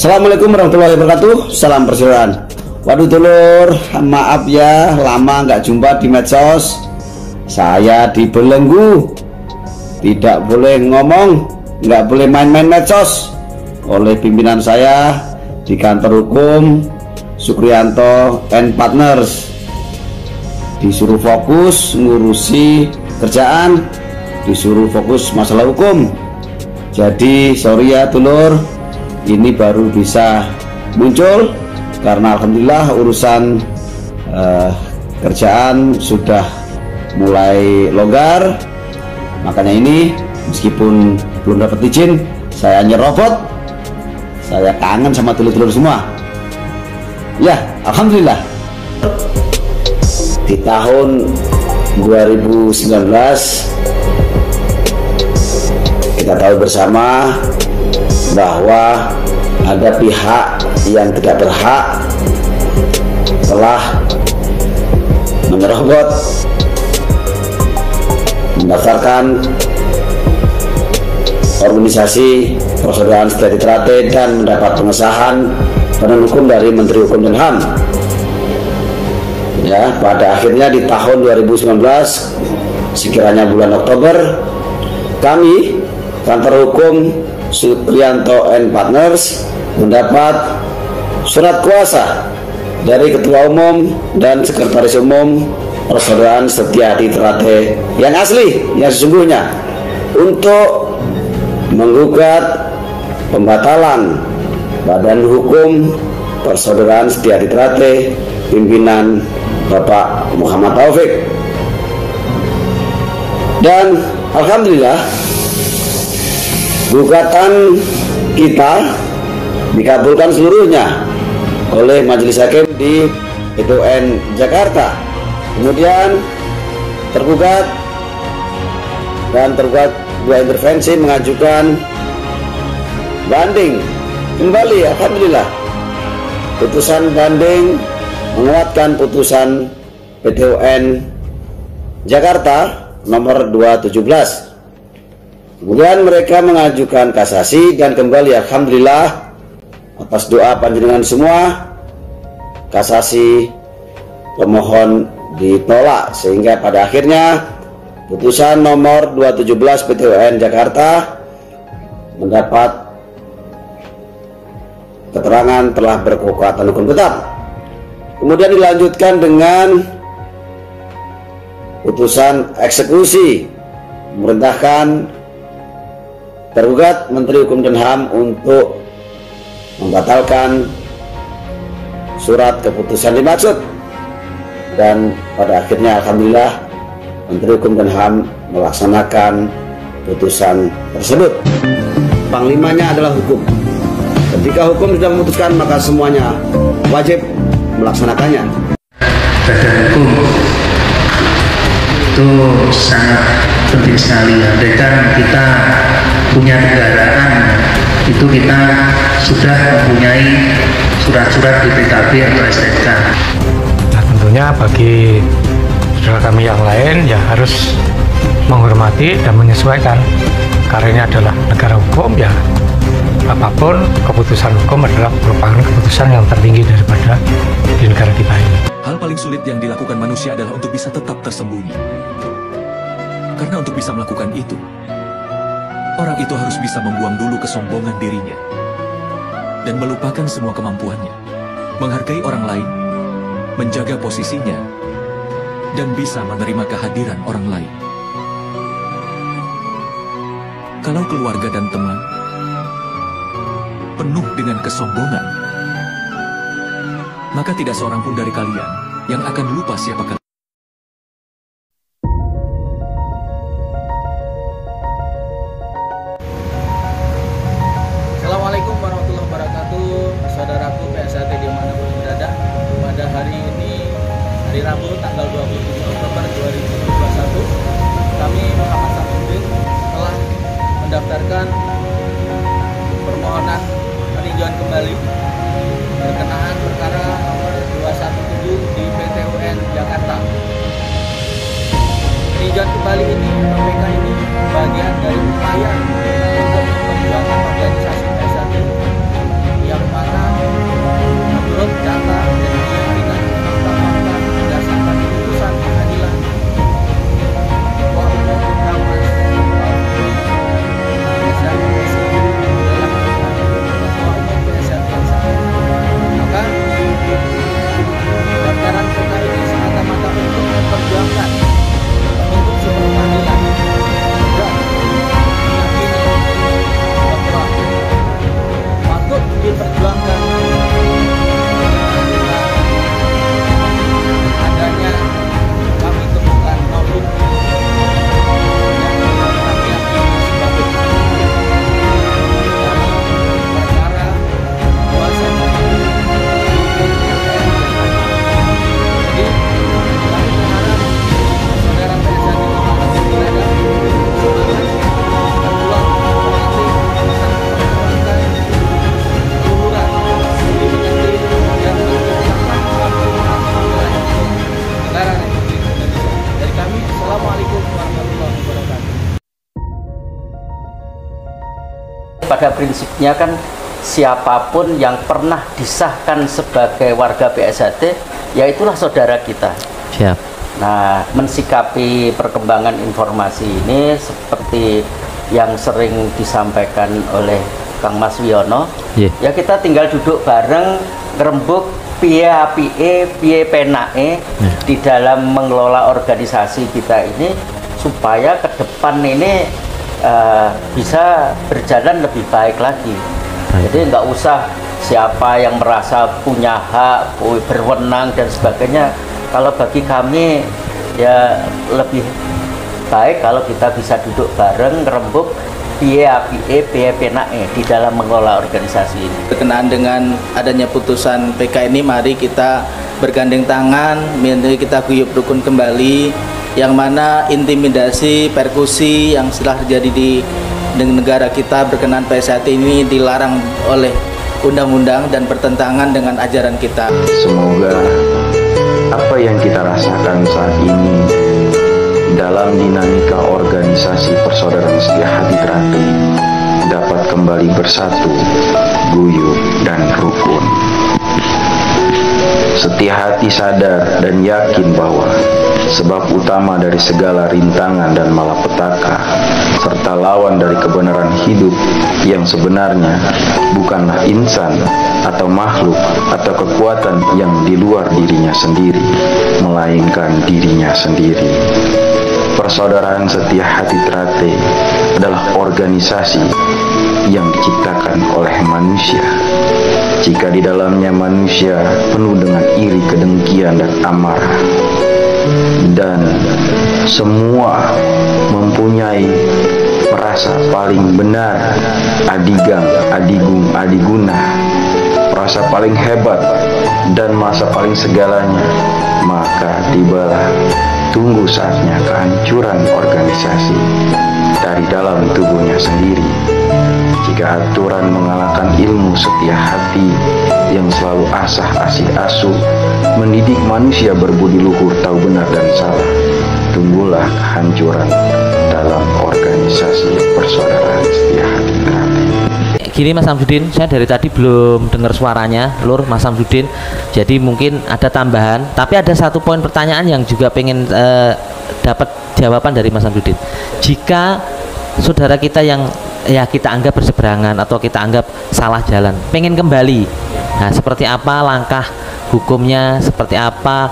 Assalamualaikum warahmatullahi wabarakatuh. Salam persaudaraan. Waduh dulur, maaf ya lama nggak jumpa di medsos. Saya dibelenggu, tidak boleh ngomong, nggak boleh main-main medsos oleh pimpinan saya di kantor hukum Sukriyanto and Partners. Disuruh fokus ngurusi kerjaan, disuruh fokus masalah hukum. Jadi sorry ya dulur, ini baru bisa muncul karena alhamdulillah urusan kerjaan sudah mulai longgar. Makanya ini meskipun belum dapat izin, saya nyerobot. Saya kangen sama dulur-dulur semua. Ya, alhamdulillah. Di tahun 2019 kita tahu bersama bahwa ada pihak yang tidak berhak telah menyerobot, mendaftarkan organisasi Persaudaraan Setiadi Trate dan mendapat pengesahan badan hukum dari Menteri Hukum dan HAM. Ya, pada akhirnya di tahun 2019, sekiranya bulan Oktober, kami kantor hukum Sukriyanto and Partners mendapat surat kuasa dari Ketua Umum dan Sekretaris Umum Persaudaraan Setiadi Trate yang asli, yang sesungguhnya, untuk menggugat pembatalan badan hukum Persaudaraan Setiadi Trate pimpinan Bapak Muhammad Taufik. Dan alhamdulillah gugatan kita dikabulkan seluruhnya oleh Majelis Hakim di PT UN Jakarta. Kemudian tergugat dan tergugat dua intervensi mengajukan banding kembali. Alhamdulillah putusan banding menguatkan putusan PT UN Jakarta nomor 217. Kemudian mereka mengajukan kasasi dan kembali alhamdulillah atas doa panjenengan semua kasasi pemohon ditolak, sehingga pada akhirnya putusan nomor 217 PT UN Jakarta mendapat keterangan telah berkekuatan hukum tetap. Kemudian dilanjutkan dengan putusan eksekusi memerintahkan tergugat Menteri Hukum dan HAM untuk membatalkan surat keputusan dimaksud, dan pada akhirnya alhamdulillah Menteri Hukum dan HAM melaksanakan putusan tersebut. Panglimanya adalah hukum. Ketika hukum sudah memutuskan, maka semuanya wajib melaksanakannya. Badan hukum itu sangat penting sekali. Andai kan kita punya kendaraan, itu kita sudah mempunyai surat-surat BPKB atau STNK. Nah, tentunya bagi saudara kami yang lain ya harus menghormati dan menyesuaikan, karena ini adalah negara hukum. Ya apapun keputusan hukum adalah merupakan keputusan yang tertinggi daripada di negara kita ini. Hal paling sulit yang dilakukan manusia adalah untuk bisa tetap tersembunyi. Karena untuk bisa melakukan itu, orang itu harus bisa membuang dulu kesombongan dirinya dan melupakan semua kemampuannya, menghargai orang lain, menjaga posisinya, dan bisa menerima kehadiran orang lain. Kalau keluarga dan teman penuh dengan kesombongan, maka tidak seorang pun dari kalian yang akan lupa siapa kalian. Assalamualaikum warahmatullahi wabarakatuh, saudaraku PSAT dimanapun berada. Pada hari ini, hari Rabu tanggal 27 Oktober 2021, kami Muhammad Samsudin telah mendaftarkan permohonan peninjauan kembali berkenaan perkara nomor 217 di PT UN Jakarta. Peninjauan kembali ini, PPK ini bagian dari upaya untuk memperjuangkan organisasi PSAT yang pada prinsipnya kan siapapun yang pernah disahkan sebagai warga PSHT, ya itulah saudara kita. Siap. Nah, mensikapi perkembangan informasi ini seperti yang sering disampaikan oleh Kang Mas Wiono, ya kita tinggal duduk bareng, ngerembuk piye apike, piye penake di dalam mengelola organisasi kita ini supaya ke depan ini bisa berjalan lebih baik lagi. Jadi nggak usah siapa yang merasa punya hak, berwenang dan sebagainya. Kalau bagi kami ya lebih baik kalau kita bisa duduk bareng, ngerembuk piye apike, piye penake di dalam mengelola organisasi ini. Berkenaan dengan adanya putusan PK ini, mari kita bergandeng tangan, mari kita guyub rukun kembali, yang mana intimidasi, persekusi yang setelah terjadi di negara kita berkenaan PSHT ini dilarang oleh undang-undang dan bertentangan dengan ajaran kita. Semoga apa yang kita rasakan saat ini dalam dinamika organisasi Persaudaraan Setia Hati Trate dapat kembali bersatu, guyup dan rukun. Setia Hati sadar dan yakin bahwa sebab utama dari segala rintangan dan malapetaka serta lawan dari kebenaran hidup yang sebenarnya bukanlah insan atau makhluk atau kekuatan yang di luar dirinya sendiri, melainkan dirinya sendiri. Persaudaraan Setia Hati Trate adalah organisasi yang diciptakan oleh manusia. Jika di dalamnya manusia penuh dengan iri, kedengkian, dan amarah, dan semua mempunyai merasa paling benar, adigang, adigung, adiguna, merasa paling hebat, dan merasa paling segalanya, maka tibalah tunggu saatnya kehancuran organisasi dari dalam tubuhnya sendiri. Jika aturan mengalahkan ilmu setia hati yang selalu asah asih asuh, mendidik manusia berbudi luhur tahu benar dan salah, tunggulah kehancuran dalam organisasi Persaudaraan Setia Hati Trate. Gini Mas Samsudin, saya dari tadi belum dengar suaranya, Lur, Mas Samsudin. Jadi mungkin ada tambahan, tapi ada satu poin pertanyaan yang juga pengen dapat jawaban dari Mas Samsudin. Jika saudara kita yang ya kita anggap berseberangan atau kita anggap salah jalan, pengen kembali, nah seperti apa langkah hukumnya, seperti apa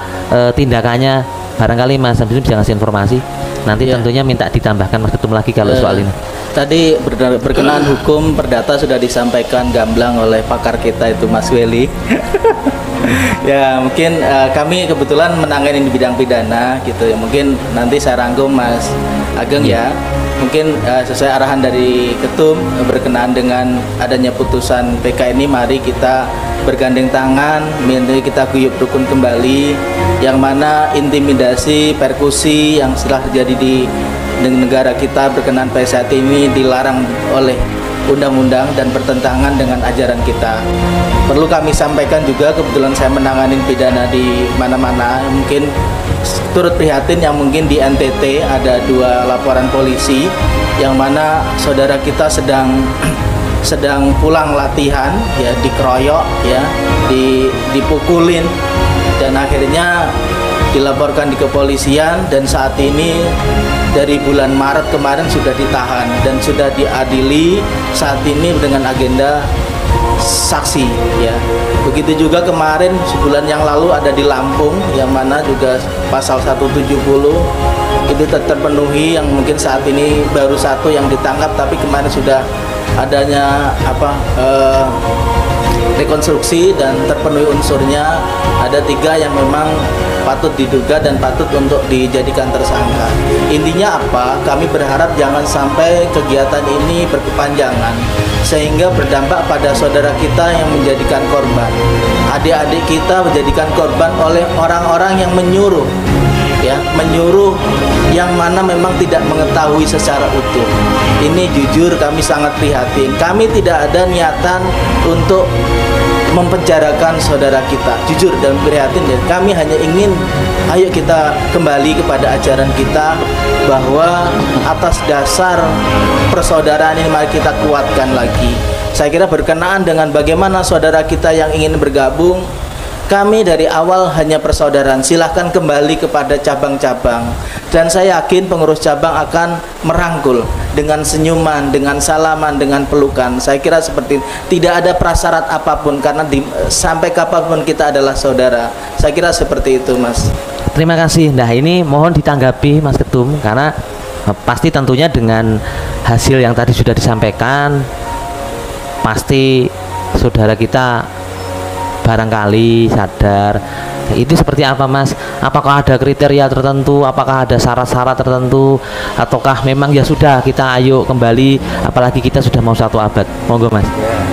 tindakannya, barangkali Mas Samsudin bisa ngasih informasi. Nanti tentunya minta ditambahkan Mas Ketum lagi kalau soal ini. Tadi berkenaan hukum perdata sudah disampaikan gamblang oleh pakar kita itu Mas Weli. Ya mungkin kami kebetulan menangani di bidang pidana gitu ya. Mungkin nanti saya rangkum Mas Ageng ya. Mungkin sesuai arahan dari Ketum berkenaan dengan adanya putusan PK ini, mari kita bergandeng tangan, mari kita guyub rukun kembali, yang mana intimidasi, persekusi yang setelah terjadi di negara kita berkenaan PSHT ini dilarang oleh undang-undang dan bertentangan dengan ajaran kita. Perlu kami sampaikan juga, kebetulan saya menangani pidana di mana-mana, mungkin turut prihatin yang mungkin di NTT ada 2 laporan polisi yang mana saudara kita sedang pulang latihan ya, dikeroyok ya, dipukulin dan akhirnya dilaporkan di kepolisian, dan saat ini dari bulan Maret kemarin sudah ditahan dan sudah diadili saat ini dengan agenda saksi ya. Begitu juga kemarin sebulan yang lalu ada di Lampung yang mana juga pasal 170 itu terpenuhi, yang mungkin saat ini baru 1 yang ditangkap, tapi kemarin sudah adanya rekonstruksi dan terpenuhi unsurnya, ada 3 yang memang patut diduga dan patut untuk dijadikan tersangka. Intinya apa? Kami berharap jangan sampai kegiatan ini berkepanjangan sehingga berdampak pada saudara kita yang menjadikan korban, adik-adik kita menjadikan korban oleh orang-orang yang menyuruh ya, menyuruh yang mana memang tidak mengetahui secara utuh. Ini jujur kami sangat prihatin. Kami tidak ada niatan untuk mempenjarakan saudara kita, jujur dan prihatin, dan kami hanya ingin Ayo kita kembali kepada ajaran kita, bahwa atas dasar persaudaraan ini mari kita kuatkan lagi. Saya kira berkenaan dengan bagaimana saudara kita yang ingin bergabung, kami dari awal hanya persaudaraan, silahkan kembali kepada cabang-cabang. Dan saya yakin pengurus cabang akan merangkul dengan senyuman, dengan salaman, dengan pelukan. Saya kira seperti tidak ada prasyarat apapun, karena sampai kapanpun kita adalah saudara. Saya kira seperti itu, Mas. Terima kasih. Nah, ini mohon ditanggapi Mas Ketum, karena pasti tentunya dengan hasil yang tadi sudah disampaikan, pasti saudara kita barangkali sadar. Itu seperti apa, Mas? Apakah ada kriteria tertentu? Apakah ada syarat-syarat tertentu? Ataukah memang ya sudah kita ayo kembali, apalagi kita sudah mau 1 abad? Monggo, Mas.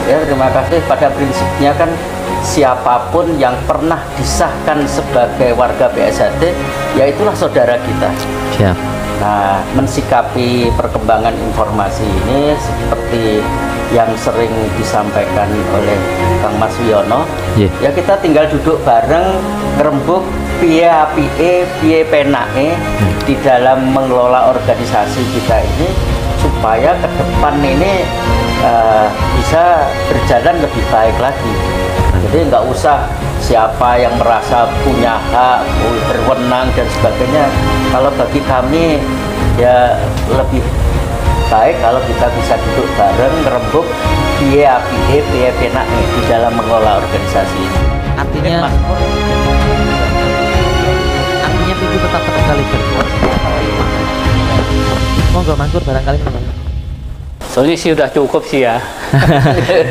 Ya, terima kasih. Pada prinsipnya kan siapapun yang pernah disahkan sebagai warga BSHD, ya itulah saudara kita. Siap. Nah, mensikapi perkembangan informasi ini seperti yang sering disampaikan oleh Kang Mas Wiono, ya kita tinggal duduk bareng, ngerembuk piye apike, piye penake di dalam mengelola organisasi kita ini, supaya ke depan ini bisa berjalan lebih baik lagi. Jadi nggak usah siapa yang merasa punya hak, berwenang dan sebagainya. Kalau bagi kami ya lebih baik kalau kita bisa duduk bareng, ngerembuk piye apike, piye penake di dalam mengelola organisasi ini. Artinya pintu tetap terbuka lebar. Monggo Mas Pur barangkali. Soalnya sih udah cukup sih ya.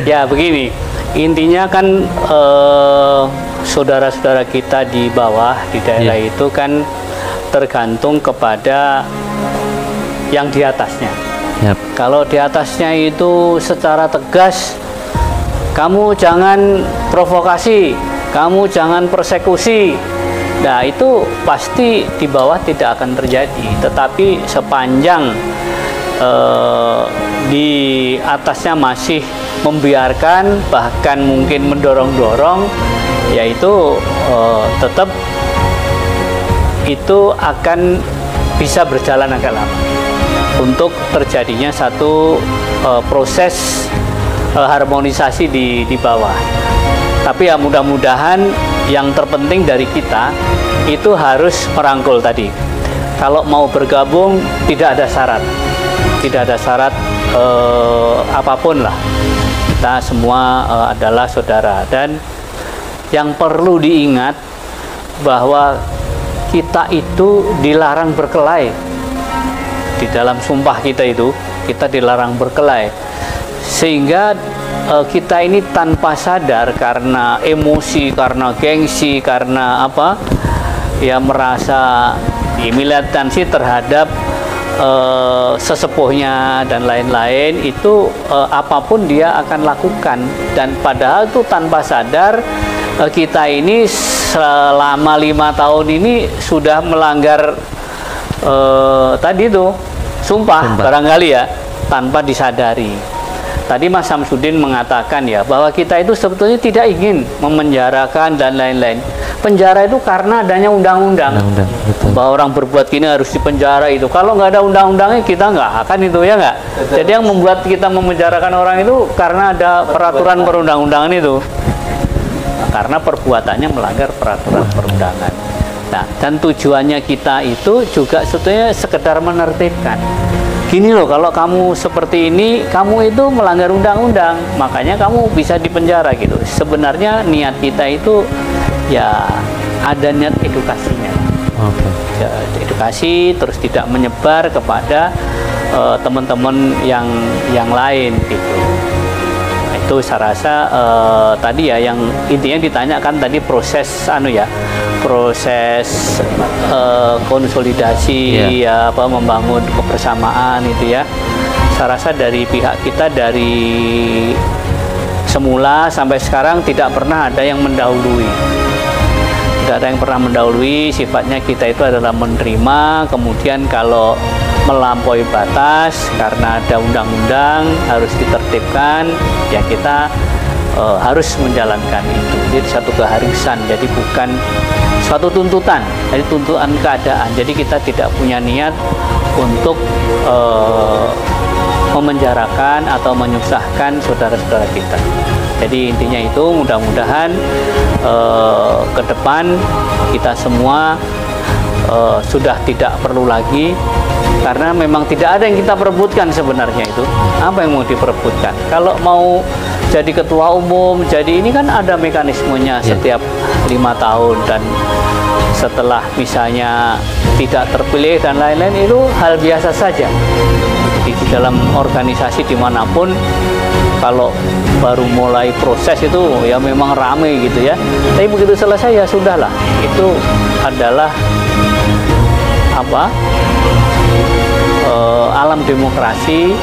Ya begini, intinya kan saudara-saudara kita di bawah di daerah itu kan tergantung kepada yang di atasnya. Kalau di atasnya itu secara tegas, kamu jangan provokasi, kamu jangan persekusi, nah itu pasti di bawah tidak akan terjadi. Tetapi sepanjang di atasnya masih membiarkan, bahkan mungkin mendorong-dorong, yaitu tetap itu akan bisa berjalan agak lama untuk terjadinya satu proses harmonisasi di bawah. Tapi ya mudah-mudahan yang terpenting dari kita itu harus merangkul tadi. Kalau mau bergabung tidak ada syarat, tidak ada syarat apapun lah. Kita semua adalah saudara, dan yang perlu diingat bahwa kita itu dilarang berkelahi. Di dalam sumpah kita itu, kita dilarang berkelahi. Sehingga kita ini tanpa sadar karena emosi, karena gengsi, karena apa, ya merasa militansi terhadap sesepuhnya dan lain-lain, itu apapun dia akan lakukan. Dan padahal itu tanpa sadar kita ini selama 5 tahun ini sudah melanggar tadi itu sumpah barangkali ya, tanpa disadari. Tadi Mas Samsudin mengatakan ya bahwa kita itu sebetulnya tidak ingin memenjarakan dan lain-lain. Penjara itu karena adanya undang-undang, bahwa orang berbuat gini harus dipenjara itu. Kalau nggak ada undang-undangnya kita nggak akan itu, ya nggak. Jadi yang membuat kita memenjarakan orang itu karena ada peraturan perundang-undangan itu, karena perbuatannya melanggar peraturan perundangan. Nah, dan tujuannya kita itu juga sebetulnya sekedar menertibkan. Gini loh, kalau kamu seperti ini, kamu itu melanggar undang-undang, makanya kamu bisa dipenjara gitu. Sebenarnya niat kita itu ya ada niat edukasinya. Ya, edukasi terus tidak menyebar kepada teman-teman yang lain gitu. Itu saya rasa tadi ya yang intinya ditanyakan tadi proses proses konsolidasi ya apa membangun kebersamaan itu ya. Saya rasa dari pihak kita dari semula sampai sekarang tidak pernah ada yang mendahului. Tidak ada yang pernah mendahului, sifatnya kita itu adalah menerima, kemudian kalau melampaui batas karena ada undang-undang harus ditertibkan, ya kita harus menjalankan itu. Jadi satu keharusan, jadi bukan suatu tuntutan, dari tuntutan keadaan. Jadi kita tidak punya niat untuk memenjarakan atau menyusahkan saudara-saudara kita. Jadi intinya itu mudah-mudahan ke depan kita semua sudah tidak perlu lagi, karena memang tidak ada yang kita perebutkan sebenarnya itu. Apa yang mau diperebutkan? Kalau mau jadi ketua umum, jadi ini kan ada mekanismenya setiap 5 tahun, dan setelah misalnya tidak terpilih dan lain-lain, itu hal biasa saja. Di dalam organisasi dimanapun, kalau baru mulai proses itu ya memang rame gitu ya, tapi begitu selesai ya sudahlah. Itu adalah alam demokrasi.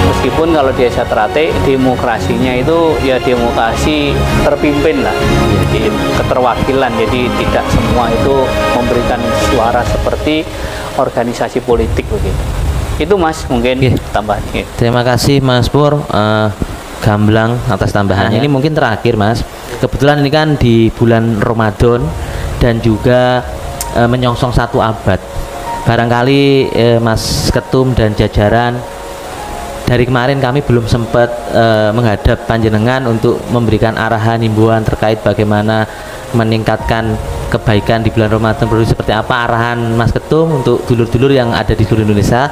Meskipun kalau di Satrate demokrasinya itu ya demokrasi terpimpin lah, jadi keterwakilan, jadi tidak semua itu memberikan suara seperti organisasi politik begitu. Itu Mas, mungkin tambahannya. Terima kasih Mas Pur, gamblang atas tambahannya. Ini mungkin terakhir Mas, kebetulan ini kan di bulan Ramadan dan juga menyongsong 1 abad. Barangkali Mas Ketum dan jajaran, dari kemarin kami belum sempat menghadap panjenengan untuk memberikan arahan, himbauan terkait bagaimana meningkatkan kebaikan di bulan Ramadan. Seperti apa arahan Mas Ketum untuk dulur-dulur yang ada di seluruh Indonesia,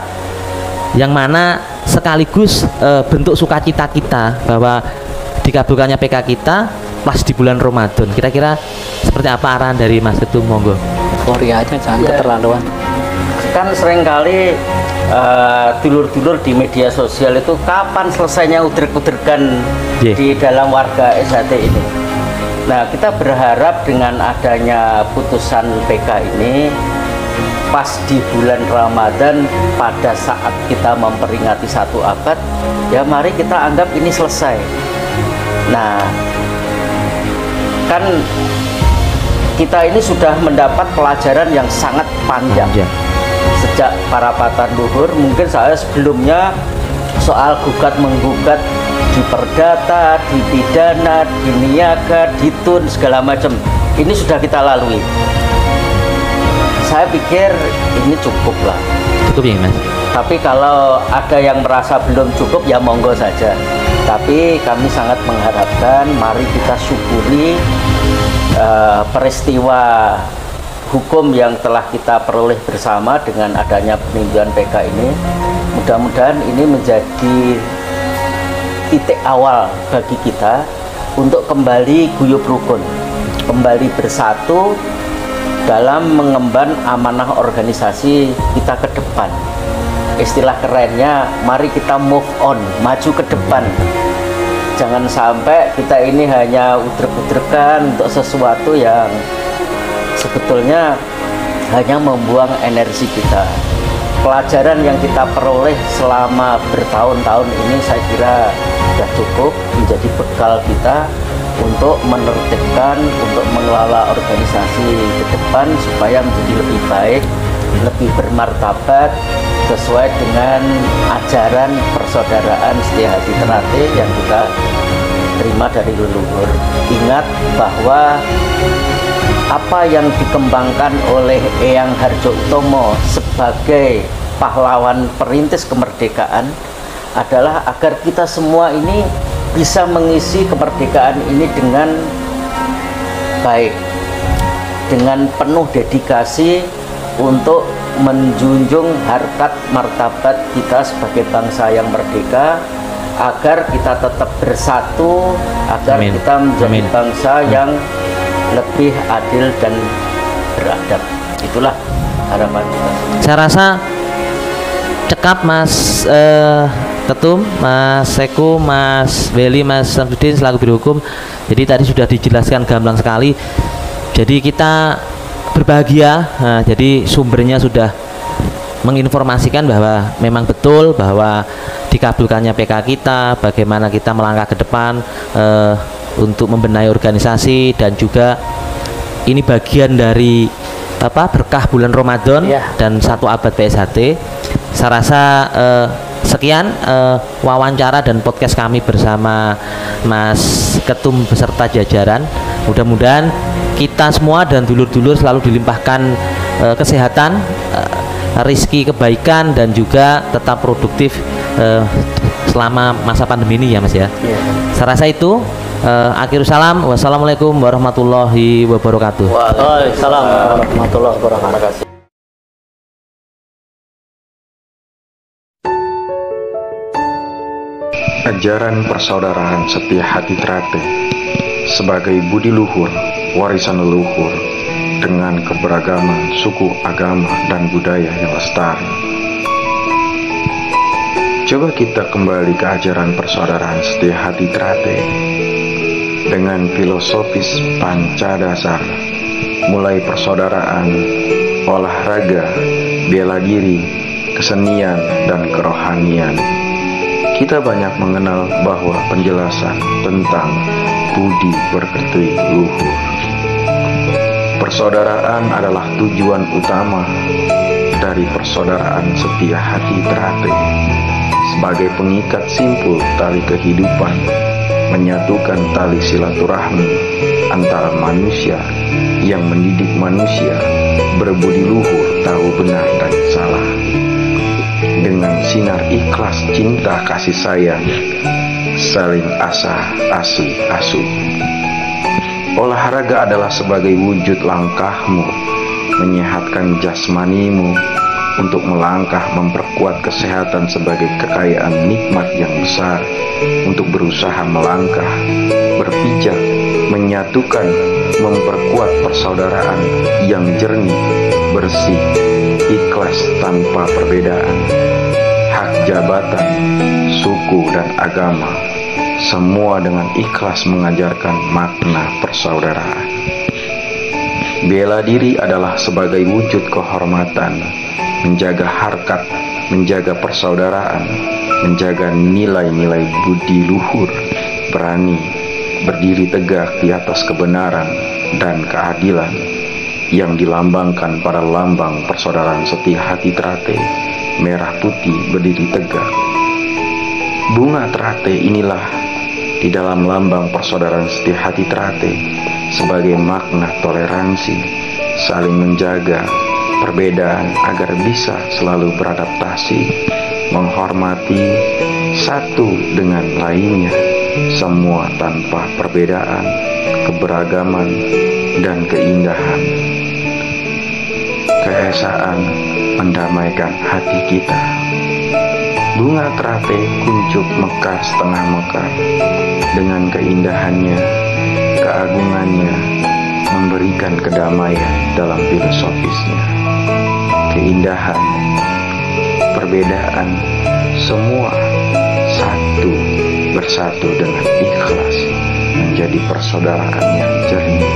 yang mana sekaligus bentuk sukacita kita bahwa dikabulkannya PK kita pas di bulan Ramadan. Kira-kira seperti apa arahan dari Mas Ketum? Monggo. Koreanya jangan keterlaluan. Kan seringkali dulur-dulur di media sosial itu kapan selesainya udrek-udrekan di dalam warga SHT ini. Nah, kita berharap dengan adanya putusan PK ini pas di bulan Ramadan, pada saat kita memperingati 1 abad, ya mari kita anggap ini selesai. Nah, kan kita ini sudah mendapat pelajaran yang sangat panjang sejak para patar luhur. Mungkin saya sebelumnya soal gugat-menggugat di perdata, di pidana, di niaga, di tun, segala macam, ini sudah kita lalui. Saya pikir ini cukup lah. Cukup ya Mas? Tapi kalau ada yang merasa belum cukup ya monggo saja. Tapi kami sangat mengharapkan, mari kita syukuri peristiwa hukum yang telah kita peroleh bersama dengan adanya peninjauan PK ini. Mudah-mudahan ini menjadi titik awal bagi kita untuk kembali guyub rukun, kembali bersatu dalam mengemban amanah organisasi kita ke depan. Istilah kerennya, mari kita move on, maju ke depan. Jangan sampai kita ini hanya udrek-udrekan untuk sesuatu yang sebetulnya hanya membuang energi kita. Pelajaran yang kita peroleh selama bertahun-tahun ini saya kira sudah cukup menjadi bekal kita untuk menertibkan, untuk mengelola organisasi ke depan supaya menjadi lebih baik, lebih bermartabat, sesuai dengan ajaran persaudaraan Setiahadi Ternate yang kita terima dari leluhur. Ingat bahwa apa yang dikembangkan oleh Eyang Harjoutomo sebagai pahlawan perintis kemerdekaan adalah agar kita semua ini bisa mengisi kemerdekaan ini dengan baik, dengan penuh dedikasi untuk menjunjung harkat martabat kita sebagai bangsa yang merdeka, agar kita tetap bersatu, agar kita menjadi bangsa yang lebih adil dan beradab. Itulah harapan kita. Saya rasa cekap Mas Ketum, Mas Seku, Mas Beli, Mas Samsudin selaku Biro Hukum. Jadi tadi sudah dijelaskan gamblang sekali. Jadi kita berbahagia. Nah, jadi sumbernya sudah menginformasikan bahwa memang betul bahwa dikabulkannya PK kita, bagaimana kita melangkah ke depan untuk membenahi organisasi, dan juga ini bagian dari berkah bulan Ramadan dan 1 abad PSHT. Saya rasa sekian wawancara dan podcast kami bersama Mas Ketum beserta jajaran. Mudah-mudahan kita semua dan dulur-dulur selalu dilimpahkan kesehatan, rizki kebaikan, dan juga tetap produktif selama masa pandemi ini ya Mas ya. Saya rasa itu. Akhirul salam, wassalamualaikum warahmatullahi wabarakatuh. Waalaikumsalam warahmatullahi wabarakatuh. Ajaran persaudaraan setia hati Trate sebagai budi luhur, warisan leluhur dengan keberagaman suku, agama, dan budaya yang lestari. Coba kita kembali ke ajaran persaudaraan setia hati Trate dengan filosofis pancadasar, mulai persaudaraan, olahraga, bela diri, kesenian, dan kerohanian. Kita banyak mengenal bahwa penjelasan tentang budi pekerti luhur. Persaudaraan adalah tujuan utama dari persaudaraan setia hati Trate sebagai pengikat simpul tali kehidupan, menyatukan tali silaturahmi antara manusia yang mendidik manusia berbudi luhur, tahu benar dan salah. Dengan sinar ikhlas cinta kasih sayang, saling asah, asih, asuh. Olahraga adalah sebagai wujud langkahmu menyehatkan jasmanimu untuk melangkah memperkuat kesehatan sebagai kekayaan nikmat yang besar, untuk berusaha melangkah, berpijak, menyatukan, memperkuat persaudaraan yang jernih, bersih, ikhlas tanpa perbedaan. Hak jabatan, suku, dan agama, semua dengan ikhlas mengajarkan makna persaudaraan. Bela diri adalah sebagai wujud kehormatan, menjaga harkat, menjaga persaudaraan, menjaga nilai-nilai budi luhur, berani, berdiri tegak di atas kebenaran dan keadilan yang dilambangkan pada lambang persaudaraan setia hati Trate, merah putih berdiri tegak. Bunga Trate inilah di dalam lambang persaudaraan setia hati Trate sebagai makna toleransi, saling menjaga perbedaan agar bisa selalu beradaptasi, menghormati satu dengan lainnya, semua tanpa perbedaan, keberagaman, dan keindahan. Keesaan mendamaikan hati kita. Bunga Trate kuncup mekar setengah mekar, dengan keindahannya, keagungannya, memberikan kedamaian dalam filosofisnya. Keindahan, perbedaan, semua satu bersatu dengan ikhlas menjadi persaudaraan yang jernih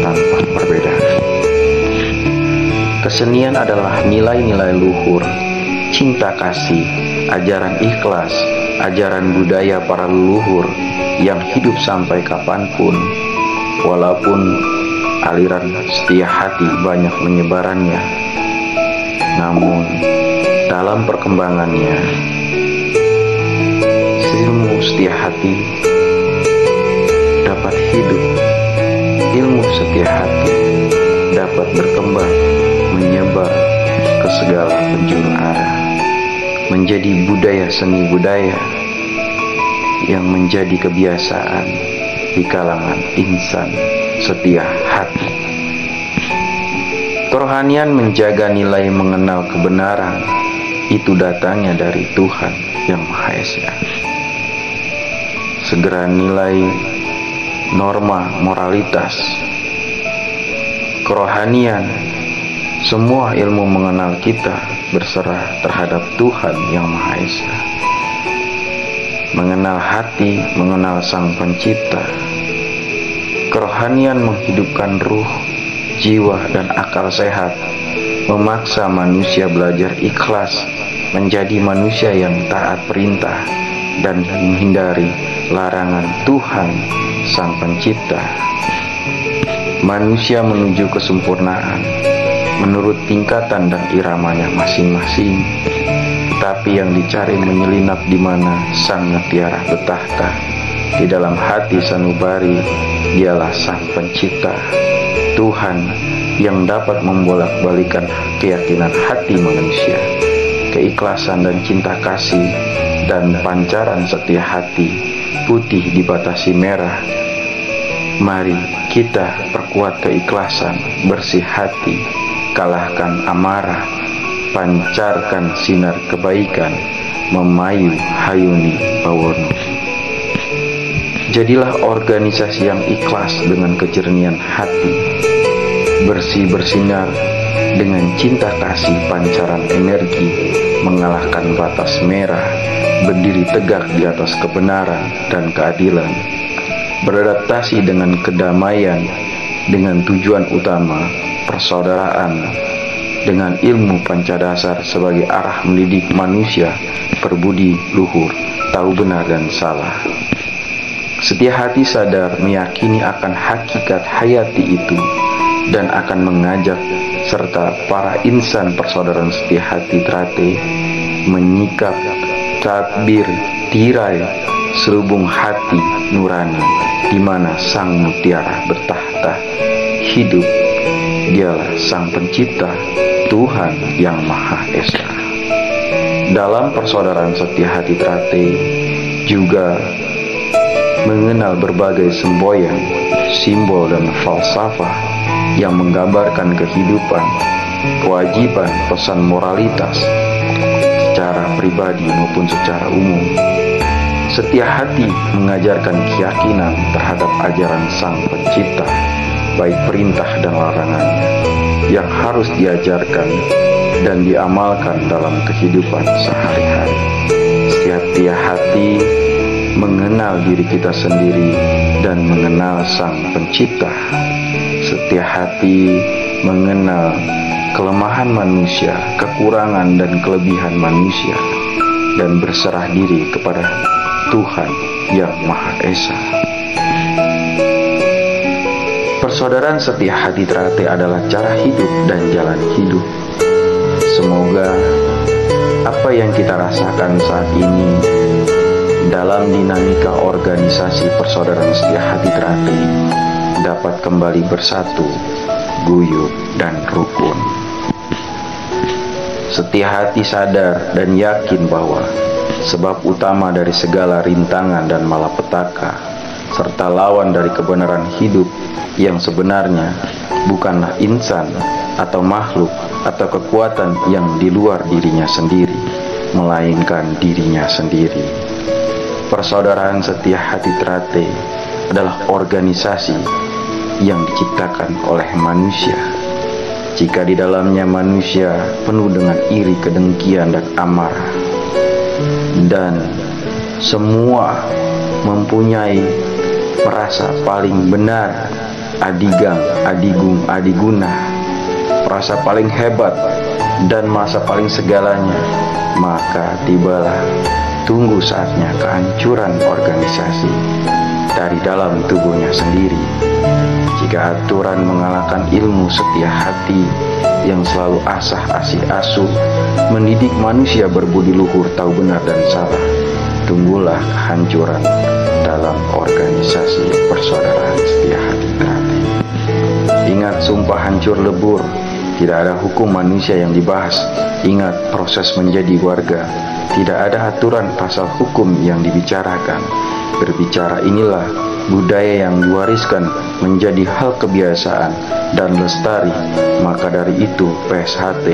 tanpa perbedaan. Kesenian adalah nilai-nilai luhur, cinta kasih, ajaran ikhlas, ajaran budaya para leluhur yang hidup sampai kapanpun. Walaupun aliran setia hati banyak menyebarannya, namun dalam perkembangannya, ilmu setia hati dapat hidup, ilmu setia hati dapat berkembang, menyebar ke segala penjuru arah, menjadi budaya seni budaya yang menjadi kebiasaan di kalangan insan setia hati. Kerohanian menjaga nilai mengenal kebenaran, itu datangnya dari Tuhan yang Maha Esa. Segera nilai norma moralitas, kerohanian, semua ilmu mengenal kita berserah terhadap Tuhan yang Maha Esa. Mengenal hati, mengenal Sang Pencipta. Kerohanian menghidupkan ruh, jiwa, dan akal sehat, memaksa manusia belajar ikhlas, menjadi manusia yang taat perintah dan menghindari larangan Tuhan Sang Pencipta. Manusia menuju kesempurnaan menurut tingkatan dan iramanya masing-masing, tetapi yang dicari menyelinap di mana Sang Tiara bertahta, di dalam hati sanubari. Dialah Sang Pencipta, Tuhan yang dapat membolak-balikan keyakinan hati manusia, keikhlasan dan cinta kasih, dan pancaran setia hati putih dibatasi merah. Mari kita perkuat keikhlasan, bersih hati, kalahkan amarah, pancarkan sinar kebaikan, memayu hayuni bawono. Jadilah organisasi yang ikhlas dengan kejernihan hati, bersih bersinar dengan cinta kasih pancaran energi, mengalahkan batas merah, berdiri tegak di atas kebenaran dan keadilan, beradaptasi dengan kedamaian, dengan tujuan utama persaudaraan, dengan ilmu pancadasar sebagai arah mendidik manusia berbudi luhur, tahu benar dan salah. Setia hati sadar meyakini akan hakikat hayati itu dan akan mengajak serta para insan persaudaraan setia hati Trate menyikap takbir tirai selubung hati nurani di mana Sang Mutiara bertahta hidup. Dialah Sang Pencipta, Tuhan yang Maha Esa. Dalam persaudaraan setia hati Trate juga mengenal berbagai semboyan, simbol dan falsafah yang menggambarkan kehidupan, kewajiban, pesan moralitas secara pribadi maupun secara umum. Setia hati mengajarkan keyakinan terhadap ajaran Sang Pencipta, baik perintah dan larangannya, yang harus diajarkan dan diamalkan dalam kehidupan sehari-hari. Setia hati mengenal diri kita sendiri dan mengenal Sang Pencipta. Setia hati mengenal kelemahan manusia, kekurangan dan kelebihan manusia, dan berserah diri kepada Tuhan yang Maha Esa. Persaudaraan setia hati Trate adalah cara hidup dan jalan hidup. Semoga apa yang kita rasakan saat ini dalam dinamika organisasi persaudaraan setia hati Trate dapat kembali bersatu, guyup dan rukun. Setia hati sadar dan yakin bahwa sebab utama dari segala rintangan dan malapetaka serta lawan dari kebenaran hidup yang sebenarnya bukanlah insan atau makhluk atau kekuatan yang di luar dirinya sendiri, melainkan dirinya sendiri. Persaudaraan setia hati Trate adalah organisasi yang diciptakan oleh manusia. Jika di dalamnya manusia penuh dengan iri, kedengkian, dan amarah, dan semua mempunyai merasa paling benar, adigang, adigung, adiguna, merasa paling hebat, dan merasa paling segalanya, maka tibalah tunggu saatnya kehancuran organisasi dari dalam tubuhnya sendiri. Jika aturan mengalahkan ilmu setia hati yang selalu asah asih asuh mendidik manusia berbudi luhur, tahu benar dan salah, tunggulah kehancuran dalam organisasi persaudaraan setia hati Trate. Ingat sumpah hancur lebur, tidak ada hukum manusia yang dibahas. Ingat proses menjadi warga, tidak ada aturan pasal hukum yang dibicarakan. Berbicara inilah budaya yang diwariskan menjadi hal kebiasaan dan lestari. Maka dari itu PSHT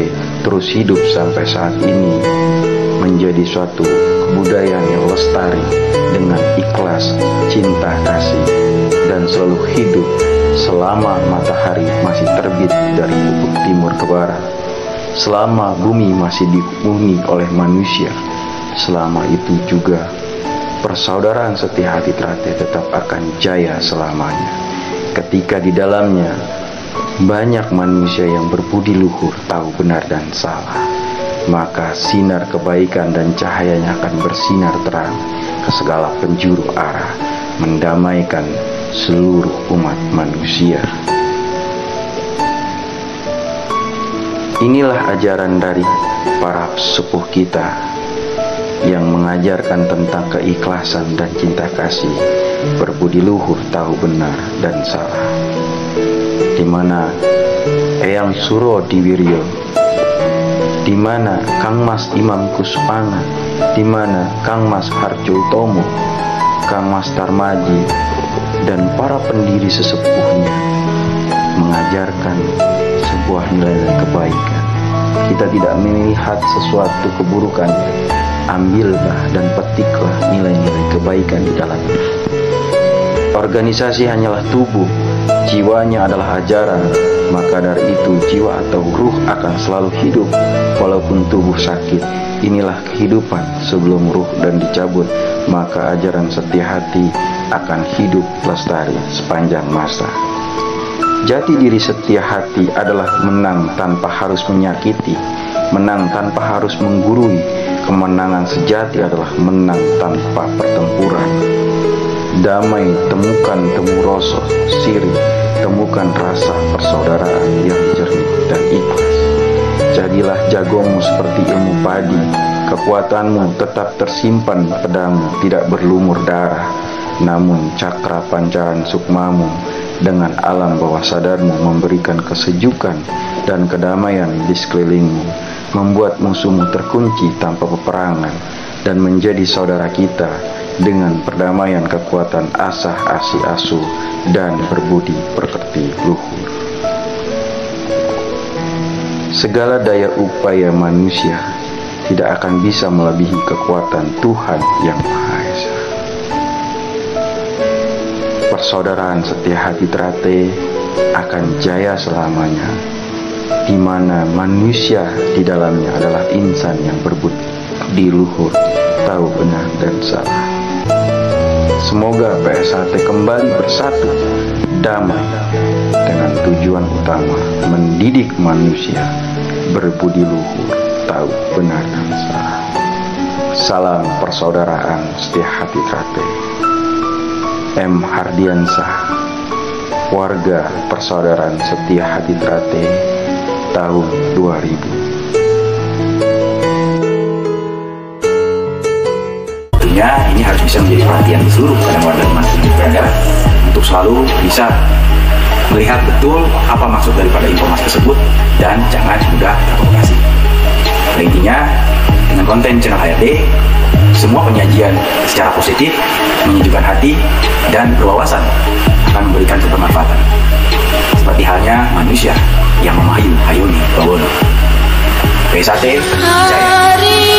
terus hidup sampai saat ini menjadi suatu kebudayaan yang lestari dengan ikhlas, cinta kasih, dan selalu hidup selama matahari masih terbit dari ufuk timur ke barat, selama bumi masih dihuni oleh manusia. Selama itu juga persaudaraan setia hati Trate tetap akan jaya selamanya. Ketika di dalamnya banyak manusia yang berbudi luhur, tahu benar dan salah, maka sinar kebaikan dan cahayanya akan bersinar terang ke segala penjuru arah, mendamaikan seluruh umat manusia. Inilah ajaran dari para sepuh kita, yang mengajarkan tentang keikhlasan dan cinta kasih, berbudi luhur, tahu benar dan salah. Di mana Eyang Suro Diwiryo, di mana Kang Mas Imam Kuspana, di mana Kang Mas Harjo Utomo, Kang Mas Tarmaji, dan para pendiri sesepuhnya mengajarkan sebuah nilai kebaikan. Kita tidak melihat sesuatu keburukan, ambillah dan petiklah nilai-nilai kebaikan di dalamnya. Organisasi hanyalah tubuh, jiwanya adalah ajaran. Maka dari itu jiwa atau ruh akan selalu hidup walaupun tubuh sakit. Inilah kehidupan sebelum ruh dan dicabut. Maka ajaran setia hati akan hidup lestari sepanjang masa. Jati diri setia hati adalah menang tanpa harus menyakiti, menang tanpa harus menggurui. Kemenangan sejati adalah menang tanpa pertempuran. Damai temukan temu rasa sirih, temukan rasa persaudaraan yang jernih dan ikhlas. Jadilah jagomu seperti ilmu padi, kekuatanmu tetap tersimpan pedangmu, tidak berlumur darah. Namun cakra pancaran sukmamu dengan alam bawah sadarmu memberikan kesejukan dan kedamaian di sekelilingmu, membuat musuhmu terkunci tanpa peperangan dan menjadi saudara kita dengan perdamaian kekuatan asah asi asuh dan berbudi pekerti luhur. Segala daya upaya manusia tidak akan bisa melebihi kekuatan Tuhan yang Maha Esa. Persaudaraan setia hati Trate akan jaya selamanya, di mana manusia di dalamnya adalah insan yang berbudi luhur, tahu benar dan salah. Semoga PSHT kembali bersatu, damai, dengan tujuan utama mendidik manusia berbudi luhur, tahu benar dan salah. Salam persaudaraan setia hati Trate. M. Hardiansah, warga persaudaraan setia hati Trate, tahun 2000. Tentunya ini harus bisa menjadi perhatian seluruh pada warga dimanapun berada untuk selalu bisa melihat betul apa maksud daripada informasi tersebut dan jangan mudah terprovokasi. Pada intinya, dengan konten channel HRD, semua penyajian secara positif, menyejukkan hati, dan berwawasan akan memberikan kebermanfaatan. Seperti halnya manusia yang memayu-hayuni bawono. PSHT, Jaya.